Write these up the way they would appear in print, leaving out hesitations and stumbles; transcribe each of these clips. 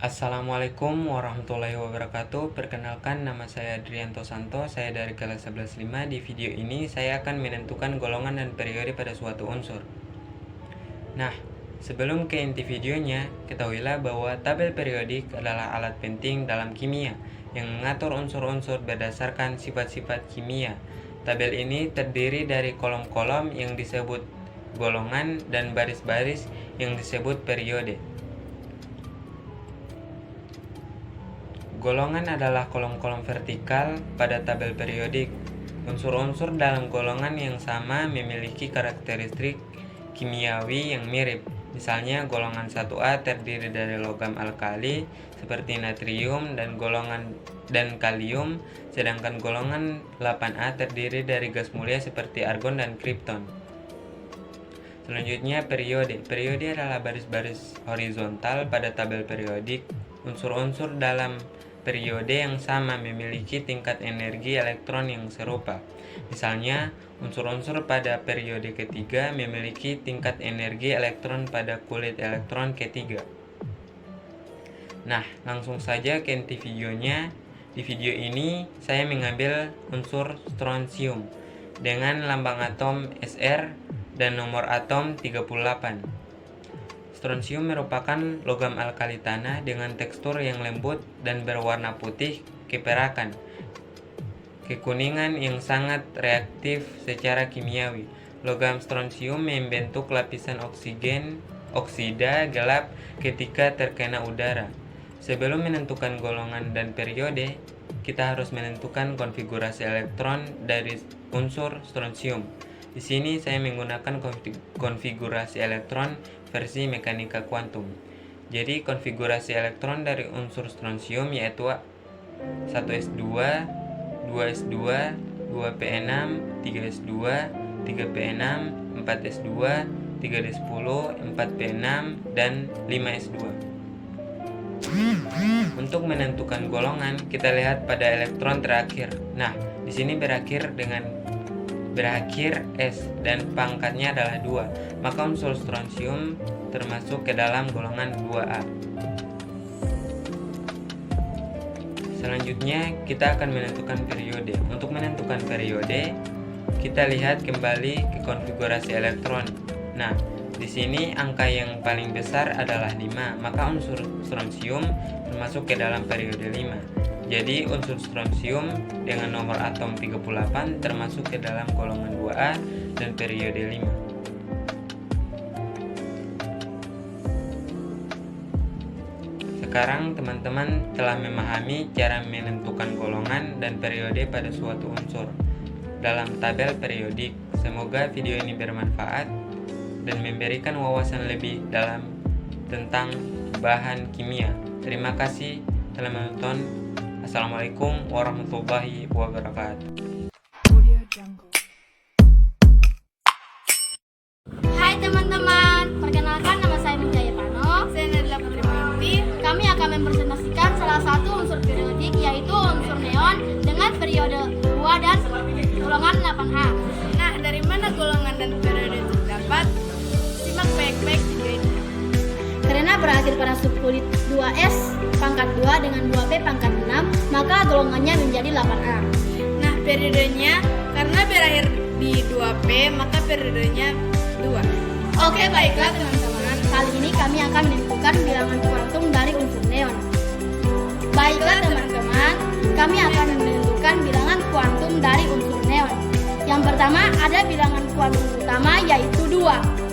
Assalamualaikum warahmatullahi wabarakatuh. Perkenalkan, nama saya Adrianto Santo. Saya dari kelas 11.5. Di video ini saya akan menentukan golongan dan periode pada suatu unsur. Nah, sebelum ke inti videonya, ketahuilah bahwa tabel periodik adalah alat penting dalam kimia yang mengatur unsur-unsur berdasarkan sifat-sifat kimia. Tabel ini terdiri dari kolom-kolom yang disebut golongan dan baris-baris yang disebut periode. Golongan adalah kolom-kolom vertikal pada tabel periodik. Unsur-unsur dalam golongan yang sama memiliki karakteristik kimiawi yang mirip. Misalnya, golongan 1A terdiri dari logam alkali seperti natrium dan kalium, sedangkan golongan 8A terdiri dari gas mulia seperti argon dan kripton. Selanjutnya, periode. Periode adalah baris-baris horizontal pada tabel periodik. Unsur-unsur dalam periode yang sama memiliki tingkat energi elektron yang serupa. Misalnya, unsur-unsur pada periode ketiga memiliki tingkat energi elektron pada kulit elektron ketiga. Nah, langsung saja ke inti videonya. Di video ini, saya mengambil unsur strontium dengan lambang atom Sr dan nomor atom 38. Strontium merupakan logam alkali tanah dengan tekstur yang lembut dan berwarna putih keperakan, kekuningan yang sangat reaktif secara kimiawi. Logam strontium membentuk lapisan oksida gelap ketika terkena udara. Sebelum menentukan golongan dan periode, kita harus menentukan konfigurasi elektron dari unsur strontium. Di sini saya menggunakan konfigurasi elektron versi mekanika kuantum. Jadi konfigurasi elektron dari unsur strontium yaitu 1s2, 2s2, 2p6, 3s2, 3p6, 4s2, 3d10, 4p6, dan 5s2. Untuk menentukan golongan, kita lihat pada elektron terakhir. Nah, di sini berakhir S dan pangkatnya adalah 2, maka unsur strontium termasuk ke dalam golongan 2A. Selanjutnya kita akan menentukan periode. Untuk menentukan periode, kita lihat kembali ke konfigurasi elektron. Nah, di sini angka yang paling besar adalah 5, maka unsur strontium termasuk ke dalam periode 5. Jadi unsur strontium dengan nomor atom 38 termasuk ke dalam golongan 2A dan periode 5. Sekarang teman-teman telah memahami cara menentukan golongan dan periode pada suatu unsur dalam tabel periodik. Semoga video ini bermanfaat dan memberikan wawasan lebih dalam tentang bahan kimia. Terima kasih telah menonton. Assalamualaikum warahmatullahi wabarakatuh. Hai teman-teman, perkenalkan nama saya Minjaya Pano. Saya Nadila Putri Mayuti. Kami akan mempresentasikan salah satu unsur periodik yaitu unsur neon dengan periode 2 dan golongan 8A. Nah, dari mana golongan dan periode itu terdapat? Simak baik-baik video ini. Karena berakhir pada subkulit 2S pangkat 2 dengan 2P pangkat 6, maka golongannya menjadi 8A. Nah, periodenya karena berakhir di 2P, maka periodenya 2. Oke, baiklah teman-teman. Kali ini kami akan menentukan bilangan kuantum dari unsur neon. Baiklah teman-teman, kami akan menentukan bilangan kuantum dari unsur neon. Yang pertama ada bilangan kuantum utama yaitu 2.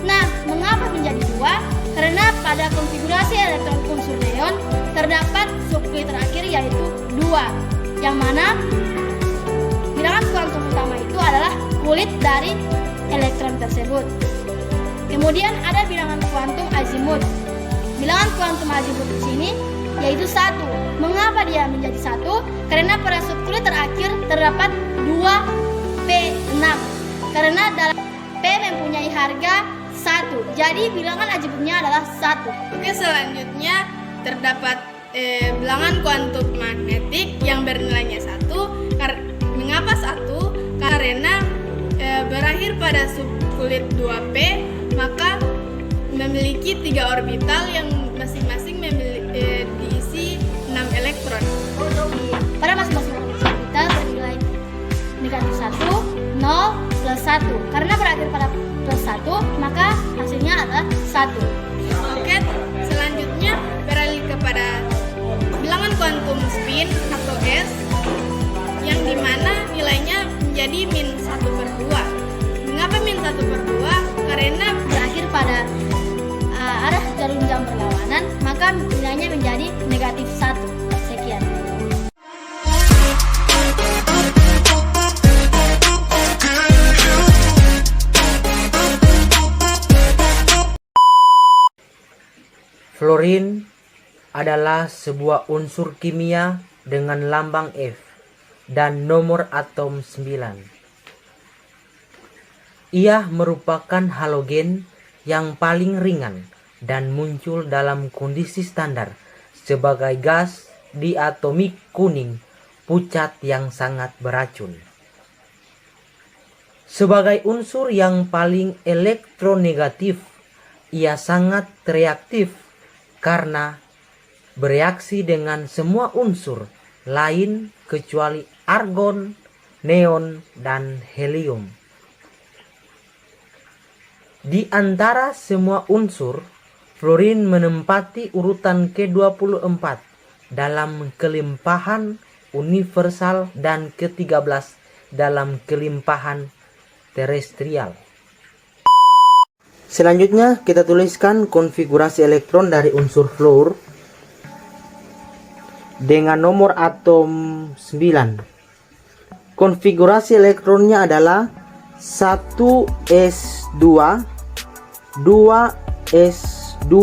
Nah, mengapa menjadi 2? Karena pada konfigurasi elektron unsur neon terdapat subkulit terakhir yaitu 2, yang mana bilangan kuantum utama itu adalah kulit dari elektron tersebut. Kemudian ada bilangan kuantum azimut. Bilangan kuantum azimut di sini yaitu 1. Mengapa dia menjadi 1? Karena pada subkulit terakhir terdapat 2P6. Karena dalam P mempunyai harga 1. Jadi bilangan aljabriknya adalah 1. Oke, selanjutnya terdapat bilangan kuantum magnetik yang bernilainya 1. Mengapa 1? Karena berakhir pada subkulit 2p, maka memiliki 3 orbital yang masing-masing diisi 6 elektron. Pada masing-masing orbital bernilai negatif 1, 0, plus 1. Karena berakhir pada plus 1, maka hasilnya adalah 1. Oke, selanjutnya beralih kepada bilangan kuantum spin atau S, yang dimana nilainya menjadi min 1/2. Mengapa min 1/2? Karena Berakhir pada arah jarum jam berlawanan, maka nilainya menjadi negatif 1. Sekian. Fluorin adalah sebuah unsur kimia dengan lambang F dan nomor atom 9. Ia merupakan halogen yang paling ringan dan muncul dalam kondisi standar sebagai gas diatomik kuning pucat yang sangat beracun. Sebagai unsur yang paling elektronegatif, ia sangat reaktif karena bereaksi dengan semua unsur lain kecuali argon, neon, dan helium. Di antara semua unsur, fluorin menempati urutan ke-24 dalam kelimpahan universal dan ke-13 dalam kelimpahan terestrial. Selanjutnya kita tuliskan konfigurasi elektron dari unsur fluor dengan nomor atom 9. Konfigurasi elektronnya adalah 1s2, 2s2,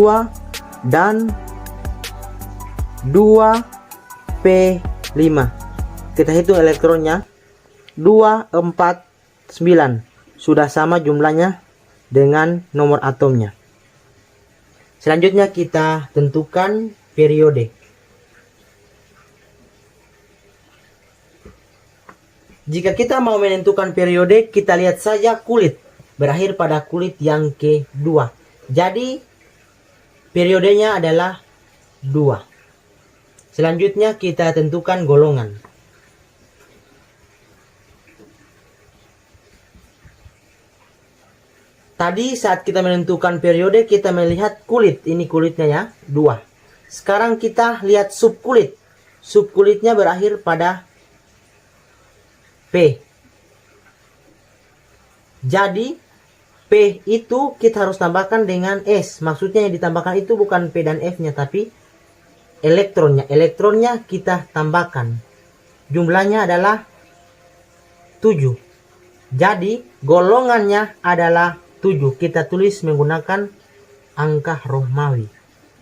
dan 2p5. Kita hitung elektronnya. 2, 4, 9. Sudah sama jumlahnya dengan nomor atomnya. Selanjutnya kita tentukan periode. Jika kita mau menentukan periode, kita lihat saja kulit. Berakhir pada kulit yang kedua. Jadi, periodenya adalah 2. Selanjutnya kita tentukan golongan. Tadi saat kita menentukan periode, kita melihat kulit. Ini kulitnya ya, 2. Sekarang kita lihat subkulit. Subkulitnya berakhir pada P. Jadi P itu kita harus tambahkan dengan S. Maksudnya yang ditambahkan itu bukan P dan F nya, tapi elektronnya. Elektronnya kita tambahkan. Jumlahnya adalah 7. Jadi golongannya adalah 7. Kita tulis menggunakan angka Romawi.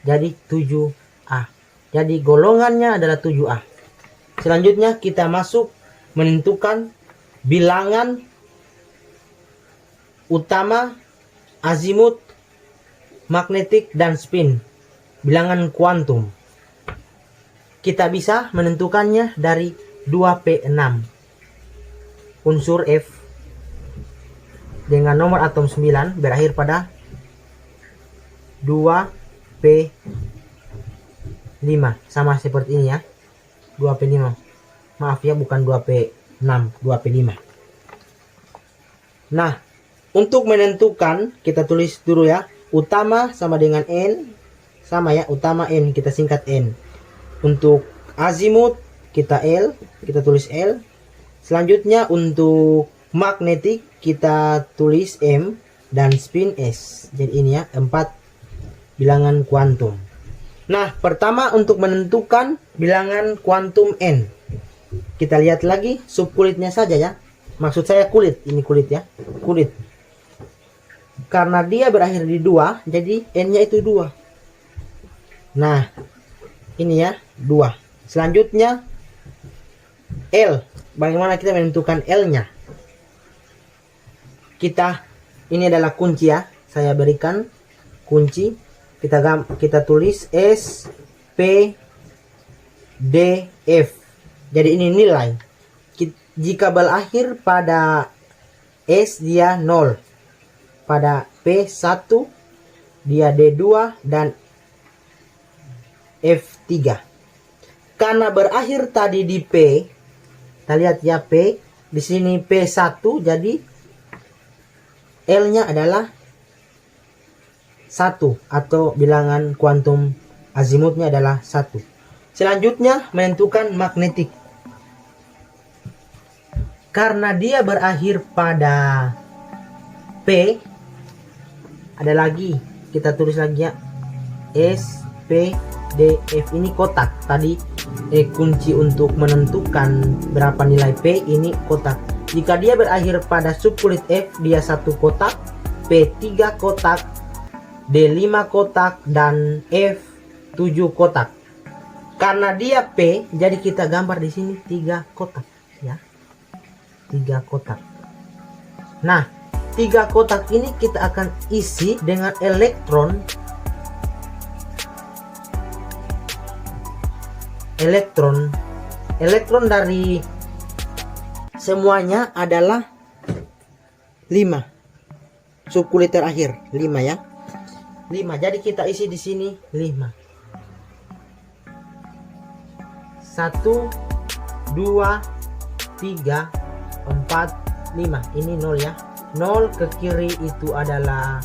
Jadi 7A. Jadi golongannya adalah 7A. Selanjutnya kita masuk menentukan bilangan utama, azimut, magnetik, dan spin. Bilangan kuantum. Kita bisa menentukannya dari 2p6. Unsur F dengan nomor atom 9 berakhir pada 2p5. Sama seperti ini ya. 2p5. Maaf ya, bukan 2p6, 2p5. Nah, untuk menentukan, kita tulis dulu ya. Utama sama dengan N. Sama ya, utama N, kita singkat N. Untuk azimut, kita L, kita tulis L. Selanjutnya untuk magnetik, kita tulis M. Dan spin S. Jadi ini ya, 4 bilangan kuantum. Nah, pertama untuk menentukan bilangan kuantum N. Kita lihat lagi subkulitnya saja ya. Maksud saya kulit, ini kulit ya. Kulit. Karena dia berakhir di 2, jadi N-nya itu 2. Nah, ini ya, 2. Selanjutnya L. Bagaimana kita menentukan L-nya? Ini adalah kunci ya. saya berikan kunci, kita tulis S P D F. Jadi ini nilai. Jika berakhir pada S dia 0, pada P 1 dia D2 dan F3. Karena berakhir tadi di P, kita lihat ya P, di sini P1, jadi L-nya adalah 1 atau bilangan kuantum azimutnya adalah 1. Selanjutnya menentukan magnetik. Karena dia berakhir pada P, ada lagi, kita tulis lagi ya, S P D F. Ini kotak. Tadi kunci untuk menentukan berapa nilai P, ini kotak. Jika dia berakhir pada subkulit F, dia 1 kotak, P 3 kotak, D 5 kotak, dan F 7 kotak. Karena dia P, jadi kita gambar di sini 3 kotak ya. 3 kotak. Nah, 3 kotak ini kita akan isi dengan elektron. Elektron dari semuanya adalah 5. Subkulit terakhir 5 ya. 5. Jadi kita isi di sini 5. 1 2 3 4 5. Ini 0 ya. 0 ke kiri itu adalah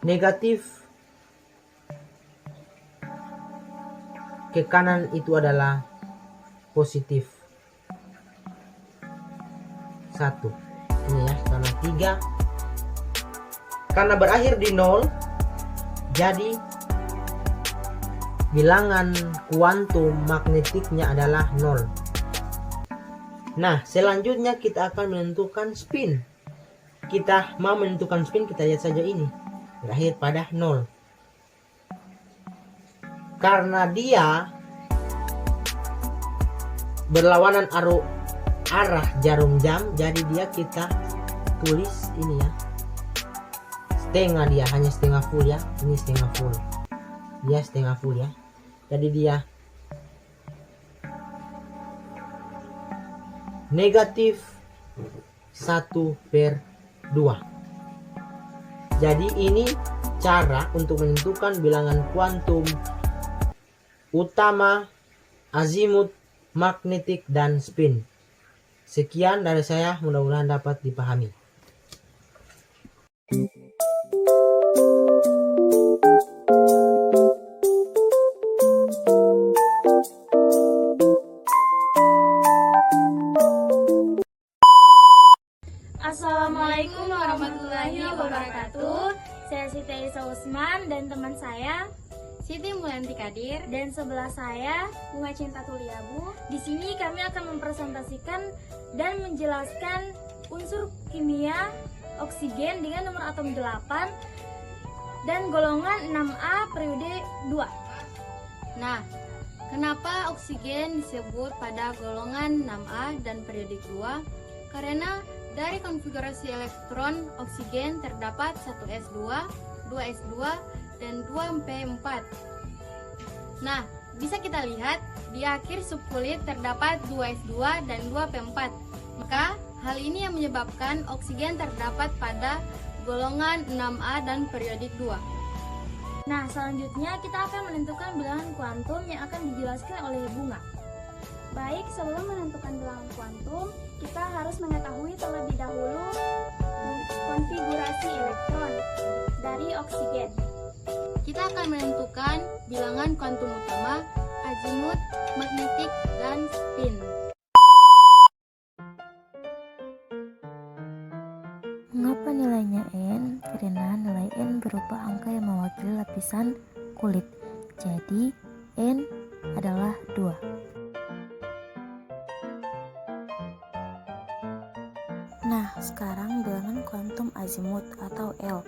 negatif, ke kanan itu adalah positif 1. Ini ya, karena 3. Karena berakhir di 0, jadi bilangan kuantum magnetiknya adalah 0. Nah, selanjutnya kita akan menentukan spin. Kita mau menentukan spin, kita lihat saja ini. Berakhir pada 0. Karena dia berlawanan arah jarum jam, jadi dia kita tulis ini ya. Setengah, dia hanya setengah full ya. Ini setengah full. Dia setengah full ya. Jadi dia negatif 1/2. Jadi ini cara untuk menentukan bilangan kuantum utama, azimut, magnetik, dan spin. Sekian dari saya, mudah-mudahan dapat dipahami. Assalamualaikum warahmatullahi wabarakatuh. Saya Siti Aisyah Usman dan teman saya Siti Mulanti Kadir. dan sebelah saya Bunga Cinta Tuliabu. Di sini kami akan mempresentasikan dan menjelaskan unsur kimia oksigen dengan nomor atom 8 dan golongan 6A periode 2. Nah, kenapa oksigen disebut pada golongan 6A dan periodik 2? Karena dari konfigurasi elektron oksigen terdapat 1s2, 2s2, dan 2p4. Nah, bisa kita lihat di akhir subkulit terdapat 2s2 dan 2p4. Maka, hal ini yang menyebabkan oksigen terdapat pada golongan 6A dan periodik 2. Nah, selanjutnya kita akan menentukan bilangan kuantum yang akan dijelaskan oleh Bunga. Baik, sebelum menentukan bilangan kuantum, kita harus mengetahui terlebih dahulu konfigurasi elektron dari oksigen. Kita akan menentukan bilangan kuantum utama, azimut, magnetik, dan spin. Mengapa nilainya N? Karena nilai N berupa angka yang mewakili lapisan kulit. Jadi, N adalah 2. Nah, sekarang bilangan kuantum azimut atau L.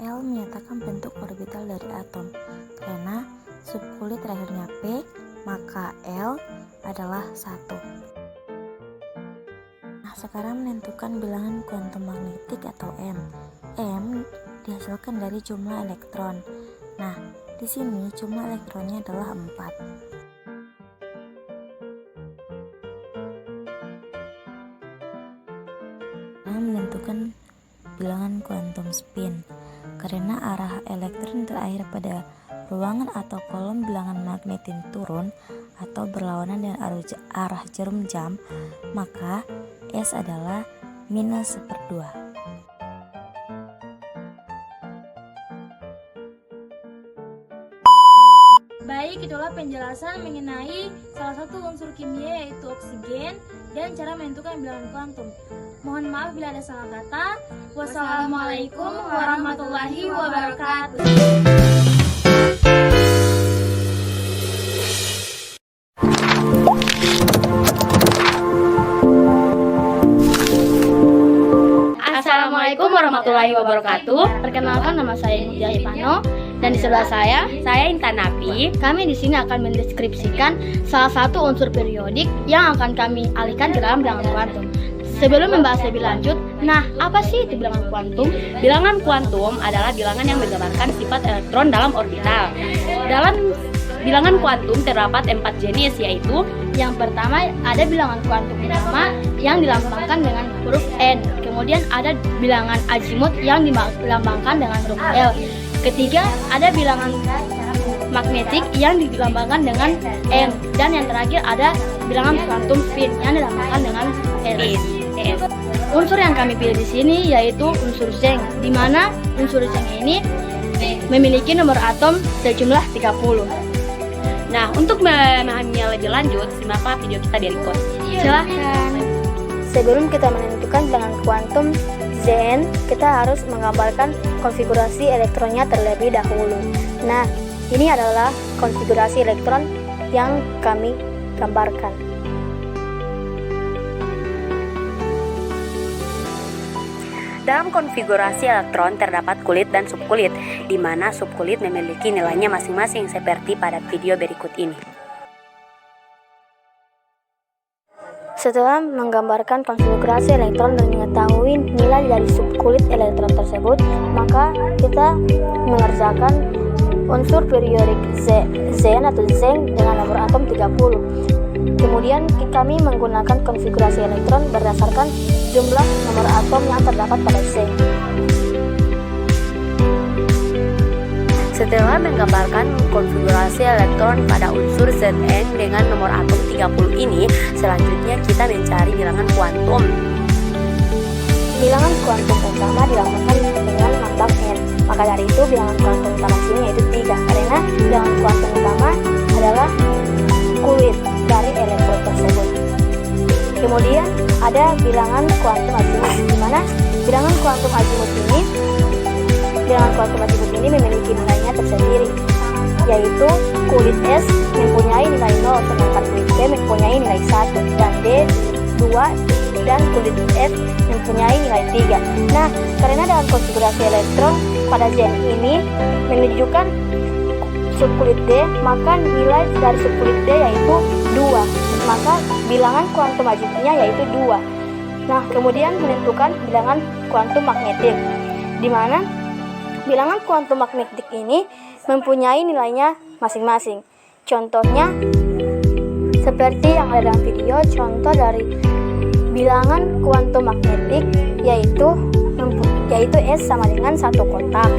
L menyatakan bentuk orbital dari atom. Karena subkulit terakhirnya P, maka L adalah 1. Nah, sekarang menentukan bilangan kuantum magnetik atau M. M dihasilkan dari jumlah elektron. Nah, di sini jumlah elektronnya adalah 4. Nah, menentukan bilangan kuantum spin. Karena arah elektron terakhir pada ruangan atau kolom bilangan magnetin turun atau berlawanan dengan arah jarum jam, maka S adalah -1/2. Baik, itulah penjelasan mengenai salah satu unsur kimia yaitu oksigen dan cara menentukan bilangan kuantum. Mohon maaf bila ada salah kata. Wassalamualaikum warahmatullahi wabarakatuh. Assalamualaikum warahmatullahi wabarakatuh. Perkenalkan, nama saya Mutia Ipano dan di sebelah saya Intan Napi. Kami di sini akan mendeskripsikan salah satu unsur periodik yang akan kami alihkan ke dalam bilangan kuantum. Sebelum membahas lebih lanjut, nah apa sih itu bilangan kuantum? Bilangan kuantum adalah bilangan yang menggambarkan sifat elektron dalam orbital. Dalam bilangan kuantum terdapat 4 jenis, yaitu yang pertama ada bilangan kuantum utama yang dilambangkan dengan huruf N. Kemudian ada bilangan azimut yang dilambangkan dengan huruf L. Ketiga ada bilangan magnetik yang dilambangkan dengan M. Dan yang terakhir ada bilangan kuantum spin yang dilambangkan dengan S. Unsur yang kami pilih di sini yaitu unsur zinc, di mana unsur zinc ini memiliki nomor atom sejumlah 30. Nah, untuk memahaminya lebih lanjut, simaklah video kita berikut. Silahkan. Sebelum kita menentukan bilangan kuantum Zn, kita harus menggambarkan konfigurasi elektronnya terlebih dahulu. Nah, ini adalah konfigurasi elektron yang kami gambarkan. Dalam konfigurasi elektron terdapat kulit dan subkulit, di mana subkulit memiliki nilainya masing-masing seperti pada video berikut ini. Setelah menggambarkan konfigurasi elektron dan mengetahui nilai dari subkulit elektron tersebut, maka kita mengerjakan unsur periodik Zn atau zinc dengan nomor atom 30. Kemudian kami menggunakan konfigurasi elektron berdasarkan jumlah nomor atom yang terdapat pada zinc. Setelah menggambarkan konfigurasi elektron pada unsur Zn dengan nomor atom 30 ini, selanjutnya kita mencari bilangan kuantum. Bilangan kuantum utama dilambangkan dengan lambang N. Maka dari itu bilangan kuantum utama sini yaitu 3, karena bilangan kuantum utama adalah kulit dari elektron tersebut. Kemudian ada bilangan kuantum azimut, di mana bilangan kuantum azimut ini memiliki nilainya tersendiri, yaitu kulit S mempunyai nilai 0, sedangkan kulit B mempunyai nilai 1, dan D 2, dan kulit F mempunyai nilai 3. Nah, karena dalam konfigurasi elektron pada Zn ini menunjukkan subkulit D, maka nilai dari subkulit D yaitu 2. Maka bilangan kuantum azimutnya yaitu 2. Nah, kemudian menentukan bilangan kuantum magnetik, di mana bilangan kuantum magnetik ini mempunyai nilainya masing-masing. Contohnya seperti yang ada dalam video, contoh dari bilangan kuantum magnetik yaitu S sama dengan 1 kotak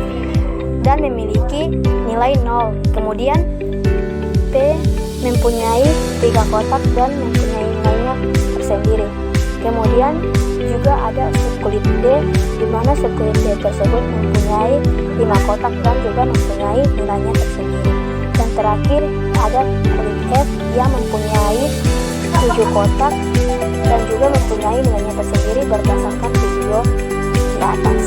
dan memiliki nilai 0. Kemudian P mempunyai 3 kotak dan mempunyai nilainya tersendiri. Kemudian juga ada subkulit D, di mana subkulit D tersebut mempunyai 5 kotak dan juga mempunyai nilainya tersendiri. Dan terakhir ada kulit F yang mempunyai 7 kotak dan juga mempunyai nilainya tersendiri berdasarkan video di atas.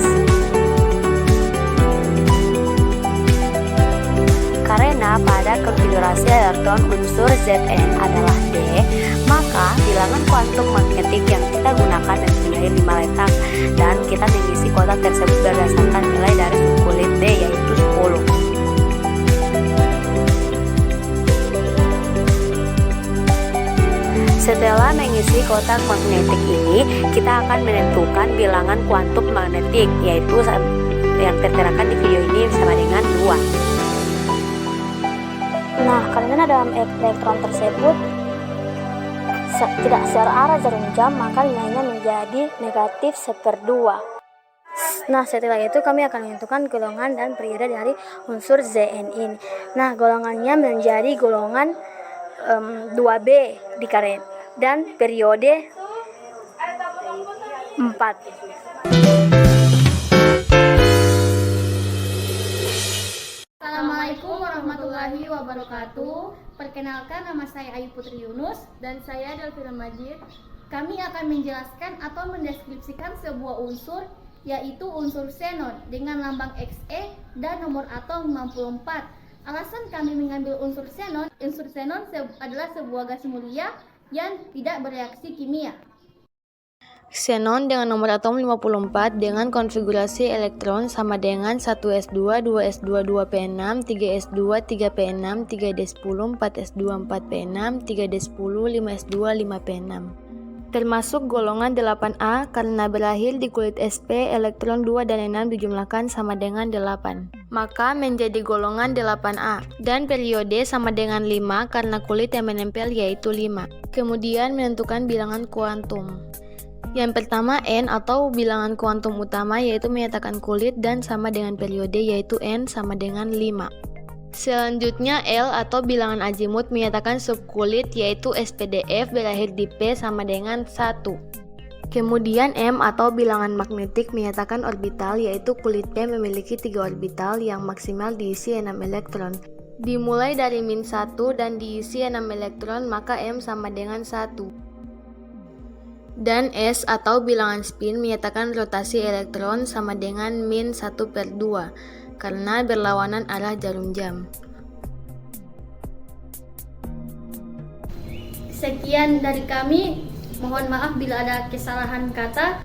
Karena pada konfigurasi elektron unsur Zn adalah D, maka bilangan kuantum magnetik yang kita gunakan mempunyai 5 letak, dan kita mengisi kotak tersebut berdasarkan nilai dari subkulit D yaitu 10. Setelah mengisi kotak magnetik ini, kita akan menentukan bilangan kuantum magnetik, yaitu yang terterakan di video ini sama dengan 2. Nah, karena dalam elektron tersebut tidak searah jarum jam, maka nilainya menjadi negatif 1/2. Nah, setelah itu kami akan menentukan golongan dan periode dari unsur Zn ini. Nah, golongannya menjadi golongan 2B di karet dan periode 4. Assalamualaikum warahmatullahi wabarakatuh. Perkenalkan, nama saya Ayu Putri Yunus Dan saya Delvina Majid. Kami akan menjelaskan atau mendeskripsikan sebuah unsur, yaitu unsur xenon dengan lambang Xe dan nomor atom 64. Alasan kami mengambil unsur xenon adalah sebuah gas mulia yang tidak bereaksi kimia. Xenon dengan nomor atom 54 dengan konfigurasi elektron sama dengan 1s2, 2s2, 2p6, 3s2, 3p6, 3d10, 4s2, 4p6, 3d10, 5s2, 5p6. Termasuk golongan 8A karena berakhir di kulit sp, elektron 2 dan 6 dijumlahkan sama dengan 8. Maka menjadi golongan 8A. Dan periode sama dengan 5 karena kulit yang menempel yaitu 5. Kemudian menentukan bilangan kuantum. Yang pertama N atau bilangan kuantum utama, yaitu menyatakan kulit dan sama dengan periode, yaitu N sama dengan 5. Selanjutnya L atau bilangan azimut menyatakan subkulit, yaitu SPDF berakhir di P sama dengan 1. Kemudian M atau bilangan magnetik menyatakan orbital, yaitu kulit P memiliki 3 orbital yang maksimal diisi 6 elektron. Dimulai dari -1 dan diisi 6 elektron, maka M sama dengan 1. Dan S atau bilangan spin menyatakan rotasi elektron sama dengan -1/2 karena berlawanan arah jarum jam. Sekian dari kami. Mohon maaf bila ada kesalahan kata.